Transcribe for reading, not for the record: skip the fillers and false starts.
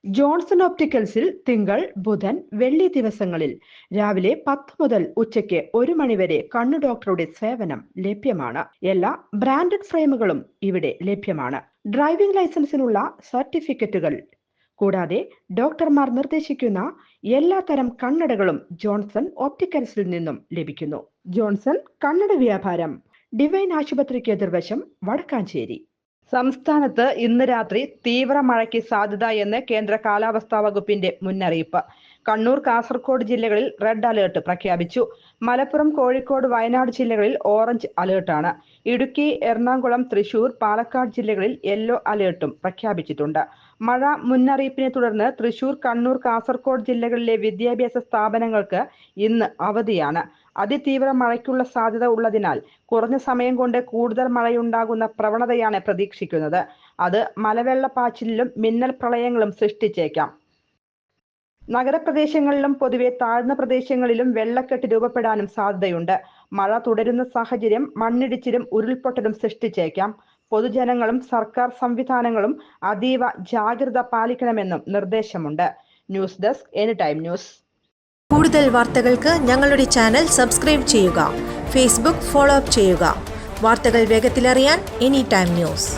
Johnson ഓപ്റ്റിക്കൽസിൽ തിങ്കൾ, ബുധൻ, വെള്ളി ദിവസങ്ങളിൽ രാവിലെ 10 മുതൽ ഉച്ചയ്ക്ക് 1 മണിവരെ കണ്ണു ഡോക്ടറുടെ സേവനം ലഭ്യമാണ്. എല്ലാ ബ്രാൻഡഡ് ഫ്രെയിമുകളും ഇവിടെ ലഭ്യമാണ്. ഡ്രൈവിംഗ് ലൈസൻസിനുള്ള സർട്ടിഫിക്കറ്റുകൾ കൂടാതെ ഡോക്ടർമാർ നിർദ്ദേശിക്കുന്ന എല്ലാത്തരം കണ്ണടകളും ജോൺസൺ ഓപ്റ്റിക്കൽസിൽ നിന്നും ലഭിക്കുന്നു. ജോൺസൺ കണ്ണട വ്യാപാരം, ഡിവൈൻ ആശുപത്രിക്ക് എതിർവശം, വടക്കാഞ്ചേരി. സംസ്ഥാനത്ത് ഇന്ന് രാത്രി തീവ്ര മഴയ്ക്ക് സാധ്യത എന്ന് കേന്ദ്ര കാലാവസ്ഥാ വകുപ്പിന്റെ മുന്നറിയിപ്പ്. കണ്ണൂർ, കാസർഗോഡ് ജില്ലകളിൽ റെഡ് അലേർട്ട് പ്രഖ്യാപിച്ചു. മലപ്പുറം, കോഴിക്കോട്, വയനാട് ജില്ലകളിൽ ഓറഞ്ച് അലേർട്ടാണ്. ഇടുക്കി, എറണാകുളം, തൃശൂർ, പാലക്കാട് ജില്ലകളിൽ യെല്ലോ അലേർട്ടും പ്രഖ്യാപിച്ചിട്ടുണ്ട്. മഴ മുന്നറിയിപ്പിനെ തുടർന്ന് തൃശൂർ, കണ്ണൂർ, കാസർഗോഡ് ജില്ലകളിലെ വിദ്യാഭ്യാസ സ്ഥാപനങ്ങൾക്ക് ഇന്ന് അവധിയാണ്. അതിതീവ്ര മഴയ്ക്കുള്ള സാധ്യത ഉള്ളതിനാൽ കുറഞ്ഞ സമയം കൊണ്ട് കൂടുതൽ മഴയുണ്ടാകുന്ന പ്രവണതയാണ് പ്രതീക്ഷിക്കുന്നത്. അത് മലവെള്ളപ്പാച്ചിലും മിന്നൽ പ്രളയങ്ങളും സൃഷ്ടിച്ചേക്കാം. നഗരപ്രദേശങ്ങളിലും പൊതുവെ താഴ്ന്ന പ്രദേശങ്ങളിലും വെള്ളക്കെട്ട് രൂപപ്പെടാനും സാധ്യതയുണ്ട്. മഴ തുടരുന്ന സാഹചര്യം മണ്ണിടിച്ചിലും ഉരുൾപൊട്ടലും സൃഷ്ടിച്ചേക്കാം. പൊതുജനങ്ങളും സർക്കാർ സംവിധാനങ്ങളും അതീവ ജാഗ്രത പാലിക്കണമെന്നും നിർദ്ദേശമുണ്ട്. News desk, any time news. കൂടുതൽ വാർത്തകൾക്ക് ഞങ്ങളുടെ ചാനൽ സബ്സ്ക്രൈബ് ചെയ്യുക. ഫേസ്ബുക്ക് ഫോളോ അപ്പ് ചെയ്യുക. വാർത്തകൾ വേഗത്തിലറിയാൻ എനി ടൈം ന്യൂസ്.